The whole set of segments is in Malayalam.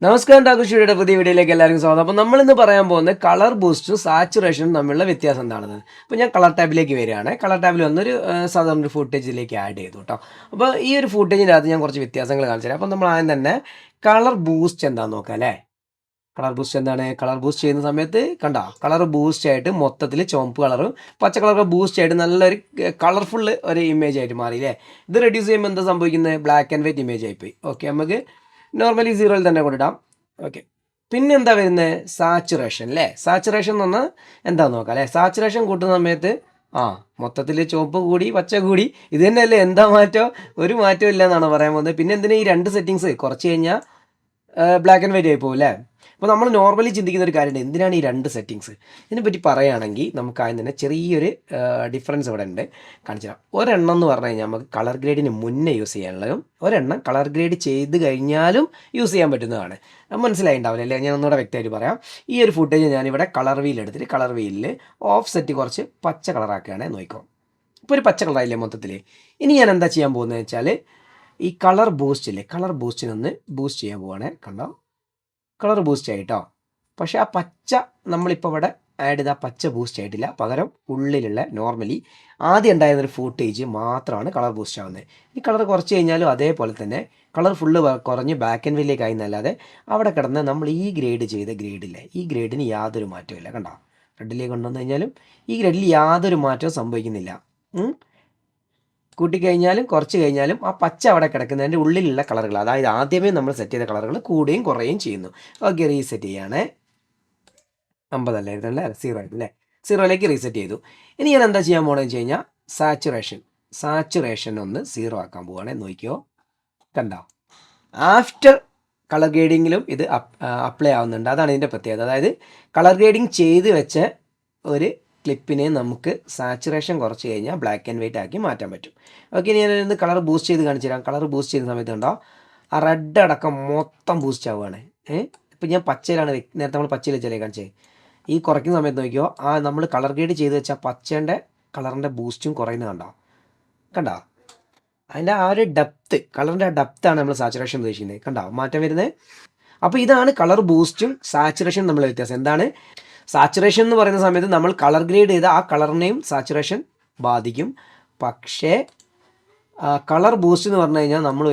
നമസ്കാരം ടാക്കുഷിയുടെ പുതിയ വീഡിയോയിലേക്ക് എല്ലാവർക്കും സ്വാഗതം. അപ്പോൾ നമ്മളിന്ന് പറയാൻ പോകുന്നത് കളർ ബൂസ്റ്റും സാച്ചുറേഷനും തമ്മിലുള്ള വ്യത്യാസം എന്താണെന്ന്. അപ്പോൾ ഞാൻ കളർ ടാബിലേക്ക് വരികയാണ്. കളർ ടാബിൽ വന്നൊരു സാധാരണ ഒരു ഫുട്ടേജിലേക്ക് ആഡ് ചെയ്തു കേട്ടോ. അപ്പോൾ ഈ ഒരു ഫുട്ടേജിൻ്റെ അകത്ത് ഞാൻ കുറച്ച് വ്യത്യാസങ്ങൾ കാണിച്ചു തരാം. അപ്പോൾ നമ്മൾ ആദ്യം തന്നെ കളർ ബൂസ്റ്റ് എന്താണെന്ന് നോക്കാം അല്ലേ. കളർ ബൂസ്റ്റ് എന്താണ്? കളർ ബൂസ്റ്റ് ചെയ്യുന്ന സമയത്ത് കണ്ടോ, കളർ ബൂസ്റ്റ് ആയിട്ട് മൊത്തത്തിൽ ചുവപ്പ് കളറും പച്ച കളറൊക്കെ ബൂസ്റ്റ് ആയിട്ട് നല്ലൊരു കളർഫുൾ ഒരു ഇമേജ് ആയിട്ട് മാറിയില്ലേ. ഇത് റെഡ്യൂസ് ചെയ്യുമ്പോൾ എന്താ സംഭവിക്കുന്നത്? ബ്ലാക്ക് ആൻഡ് വൈറ്റ് ഇമേജ് ആയിപ്പോയി. ഓക്കെ, നമുക്ക് നോർമലി 0 തന്നെ കൊണ്ടിടാം. ഓക്കെ, പിന്നെ എന്താ വരുന്നത്? സാച്ചുറേഷൻ അല്ലേ. സാച്ചുറേഷൻ എന്ന് പറഞ്ഞാൽ എന്താണെന്ന് നോക്കാം അല്ലേ. സാച്ചുറേഷൻ കൂട്ടുന്ന സമയത്ത് മൊത്തത്തിൽ ചുവപ്പ് കൂടി പച്ച കൂടി, ഇത് തന്നെയല്ലേ. എന്താ മാറ്റം? ഒരു മാറ്റവും ഇല്ല എന്നാണ് പറയാൻ പോകുന്നത്. പിന്നെ എന്തിനാ ഈ രണ്ട് സെറ്റിങ്സ്? കുറച്ച് കഴിഞ്ഞാൽ ബ്ലാക്ക് ആൻഡ് വൈറ്റ് ആയി പോകും അല്ലേ. അപ്പോൾ നമ്മൾ നോർമലി ചിന്തിക്കുന്ന ഒരു കാര്യമുണ്ട്, എന്തിനാണ് ഈ രണ്ട് സെറ്റിങ്സ്? ഇതിനെപ്പറ്റി പറയുകയാണെങ്കിൽ നമുക്ക് ആദ്യം തന്നെ ചെറിയൊരു ഡിഫറൻസ് ഇവിടെ ഉണ്ട്, കാണിച്ചു തരാം. ഒരെണ്ണം എന്ന് പറഞ്ഞു കഴിഞ്ഞാൽ നമുക്ക് കളർ ഗ്രേഡിന് മുന്നേ യൂസ് ചെയ്യാനുള്ളതും ഒരെണ്ണം കളർ ഗ്രേഡ് ചെയ്ത് കഴിഞ്ഞാലും യൂസ് ചെയ്യാൻ പറ്റുന്നതാണ്. മനസ്സിലായിണ്ടാവില്ല അല്ലേ? ഞാൻ ഒന്നുകൂടെ വ്യക്തമായിട്ട് പറയാം. ഈ ഒരു ഫുട്ടേജ് ഞാനിവിടെ കളർ വീൽ എടുത്തിട്ട് കളർ വീലിൽ ഓഫ് സെറ്റ് കുറച്ച് പച്ച കളറാക്കുകയാണെ നോക്കിക്കോ. ഇപ്പോൾ ഒരു പച്ച കളറായില്ലേ മൊത്തത്തിൽ. ഇനി ഞാൻ എന്താ ചെയ്യാൻ പോകുന്നത് വെച്ചാൽ, ഈ കളർ ബൂസ്റ്റ് ഇല്ലേ, കളർ ബൂസ്റ്റിനൊന്ന് ബൂസ്റ്റ് ചെയ്യാൻ പോവുകയാണെ. കണ്ടോ, കളർ ബൂസ്റ്റ് ആയിട്ടോ. പക്ഷേ ആ പച്ച നമ്മളിപ്പോൾ ഇവിടെ ആഡ് ചെയ്ത പച്ച ബൂസ്റ്റ് ആയിട്ടില്ല. പകരം ഉള്ളിലുള്ള നോർമലി ആദ്യം ഉണ്ടായിരുന്നൊരു ഫൂട്ടേജ് മാത്രമാണ് കളർ ബൂസ്റ്റ് ആവുന്നത്. ഈ കളർ കുറച്ച് കഴിഞ്ഞാലും അതേപോലെ തന്നെ കളർ ഫുള്ള് കുറഞ്ഞ് ബാക്ക് ആൻഡ് വില്ലേക്ക് ആയി എന്നല്ലാതെ അവിടെ കിടന്ന് നമ്മൾ ഈ ഗ്രേഡ് ചെയ്ത ഗ്രേഡില്ലേ, ഈ ഗ്രേഡിന് യാതൊരു മാറ്റവും ഇല്ല. കണ്ടോ, റെഡിലേക്ക് കൊണ്ടുവന്നു കഴിഞ്ഞാലും ഈ ഗ്രേഡിൽ യാതൊരു മാറ്റവും സംഭവിക്കുന്നില്ല. കൂട്ടിക്കഴിഞ്ഞാലും കുറച്ച് കഴിഞ്ഞാലും ആ പച്ച അവിടെ കിടക്കുന്നതിൻ്റെ ഉള്ളിലുള്ള കളറുകൾ, അതായത് ആദ്യമേ നമ്മൾ സെറ്റ് ചെയ്ത കളറുകൾ കൂടുകയും കുറയുകയും ചെയ്യുന്നു. ഓക്കെ, റീസെറ്റ് ചെയ്യാണ്. 50 അല്ലായിരുന്നു അല്ലേ, 0 ആയിരുന്നല്ലേ. 0ലേക്ക് റീസെറ്റ് ചെയ്തു. ഇനി ഞാൻ എന്താ ചെയ്യാൻ പോകണമെന്ന് വെച്ച് കഴിഞ്ഞാൽ സാച്ചുറേഷൻ ഒന്ന് 0 ആക്കാൻ പോവുകയാണെ. നോക്കിയോ, കണ്ടോ, ആഫ്റ്റർ കളർ ഗ്രേഡിങ്ങിലും ഇത് അപ്ലൈ ആവുന്നുണ്ട്. അതാണ് ഇതിൻ്റെ പ്രത്യേകത. അതായത് കളർ ഗ്രേഡിങ് ചെയ്ത് വെച്ച ഒരു ക്ലിപ്പിനെ നമുക്ക് സാച്ചുറേഷൻ കുറച്ച് കഴിഞ്ഞാൽ ബ്ലാക്ക് ആൻഡ് വൈറ്റ് ആക്കി മാറ്റാൻ പറ്റും. ഓക്കെ, ഞാനിന്ന് കളർ ബൂസ്റ്റ് ചെയ്ത് കാണിച്ചു തരാം. കളർ ബൂസ്റ്റ് ചെയ്യുന്ന സമയത്ത് ഉണ്ടോ, ആ റെഡ് അടക്കം മൊത്തം ബൂസ്റ്റ് ആവുകയാണ്. ഇപ്പം ഞാൻ പച്ചയിലാണ്, നേരത്തെ നമ്മൾ പച്ചയിൽ വെച്ചാലേ കാണിച്ചേ. ഈ കുറയ്ക്കുന്ന സമയത്ത് നോക്കിയോ, നമ്മൾ കളർ ഗ്രേഡ് ചെയ്ത് വെച്ചാൽ പച്ചേൻ്റെ കളറിൻ്റെ ബൂസ്റ്റും കുറയുന്നത് കണ്ടോ. അതിൻ്റെ ആ ഒരു ഡെപ്ത്ത്, കളറിൻ്റെ ആ ഡെപ്ത്താണ് നമ്മൾ സാച്ചുറേഷൻ ഉദ്ദേശിക്കുന്നത്. കണ്ടോ മാറ്റം വരുന്നത്. അപ്പോൾ ഇതാണ് കളർ ബൂസ്റ്റും സാച്ചുറേഷനും തമ്മിലുള്ള വ്യത്യാസം. എന്താണ് സാച്ചുറേഷൻ എന്ന് പറയുന്ന സമയത്ത് നമ്മൾ കളർ ഗ്രേഡ് ചെയ്ത ആ കളറിനെയും സാച്ചുറേഷൻ ബാധിക്കും. പക്ഷേ കളർ ബൂസ്റ്റ് എന്ന് പറഞ്ഞു കഴിഞ്ഞാൽ നമ്മൾ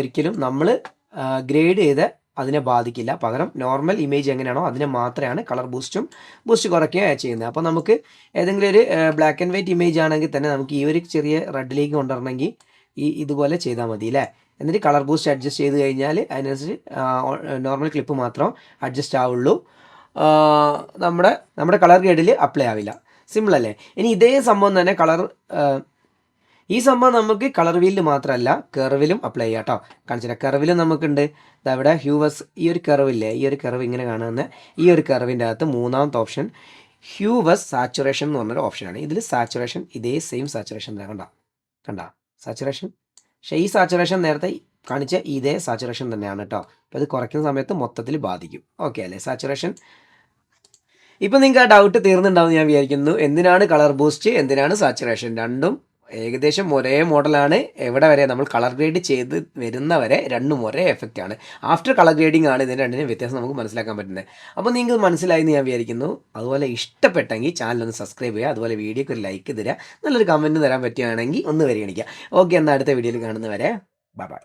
ഗ്രേഡ് ചെയ്ത് അതിനെ ബാധിക്കില്ല. പകരം നോർമൽ ഇമേജ് എങ്ങനെയാണോ അതിനെ മാത്രമാണ് കളർ ബൂസ്റ്റ് കുറയ്ക്കുകയാണ് ചെയ്യുന്നത്. അപ്പോൾ നമുക്ക് ഏതെങ്കിലും ഒരു ബ്ലാക്ക് ആൻഡ് വൈറ്റ് ഇമേജ് ആണെങ്കിൽ തന്നെ നമുക്ക് ഈ ഒരു ചെറിയ റെഡിലേക്ക് കൊണ്ടുവരണമെങ്കിൽ ഇതുപോലെ ചെയ്താൽ മതി അല്ലേ. എന്നിട്ട് കളർ ബൂസ്റ്റ് അഡ്ജസ്റ്റ് ചെയ്ത് കഴിഞ്ഞാൽ അതിനനുസരിച്ച് നോർമൽ ക്ലിപ്പ് മാത്രം അഡ്ജസ്റ്റ് ആവുള്ളൂ. നമ്മുടെ കളർ ഗ്രേഡിൽ അപ്ലൈ ആവില്ല. സിമ്പിൾ അല്ലേ. ഇനി ഇതേ സംഭവം തന്നെ ഈ സംഭവം നമുക്ക് കളർ വീലിൽ മാത്രമല്ല കർവിലും അപ്ലൈ ചെയ്യാം കേട്ടോ. കാണിച്ചില്ല, കർവിലും നമുക്കുണ്ട്. ഇതവിടെ ഹ്യൂവസ്, ഈ ഒരു കർവില്ലേ, ഈ ഒരു കർവ് ഇങ്ങനെ കാണുന്ന ഈ ഒരു കർവിൻ്റെ അകത്ത് മൂന്നാമത്തെ ഓപ്ഷൻ ഹ്യൂവസ് സാച്ചുറേഷൻ എന്ന് പറഞ്ഞൊരു ഓപ്ഷനാണ്. ഇതിൽ സാച്ചുറേഷൻ ഇതേ സെയിം സാച്ചുറേഷൻ തന്നെ കണ്ട സാച്ചുറേഷൻ. പക്ഷേ ഈ സാച്ചുറേഷൻ നേരത്തെ കാണിച്ച ഇതേ സാച്ചുറേഷൻ തന്നെയാണ് കേട്ടോ. അപ്പോൾ ഇത് കുറയ്ക്കുന്ന സമയത്ത് മൊത്തത്തിൽ ബാധിക്കും. ഓക്കെ അല്ലേ സാച്ചുറേഷൻ. ഇപ്പം നിങ്ങൾക്ക് ആ ഡൗട്ട് തീർന്നുണ്ടാവും ഞാൻ വിചാരിക്കുന്നു. എന്തിനാണ് കളർ ബൂസ്റ്റ്, എന്തിനാണ് സാച്ചുറേഷൻ? രണ്ടും ഏകദേശം ഒരേ മോഡലാണ്. എവിടെ വരെ നമ്മൾ കളർ ഗ്രേഡ് ചെയ്ത് വരുന്നവരെ രണ്ടും ഒരേ എഫക്റ്റ് ആണ്. ആഫ്റ്റർ കളർ ഗ്രേഡിംഗ് ആണ് ഇതിന് രണ്ടിനും വ്യത്യാസം നമുക്ക് മനസ്സിലാക്കാൻ പറ്റുന്നത്. അപ്പോൾ നിങ്ങൾക്ക് മനസ്സിലായി എന്ന് ഞാൻ വിചാരിക്കുന്നു. അതുപോലെ ഇഷ്ടപ്പെട്ടെങ്കിൽ ചാനലൊന്ന് സബ്സ്ക്രൈബ് ചെയ്യുക. അതുപോലെ വീഡിയോക്ക് ഒരു ലൈക്ക് തരിക, നല്ലൊരു കമൻറ്റ് തരാൻ പറ്റുകയാണെങ്കിൽ ഒന്ന് പരിഗണിക്കുക. ഓക്കെ, എന്നാൽ അടുത്ത വീഡിയോയിൽ കാണുന്നവരെ ബൈ.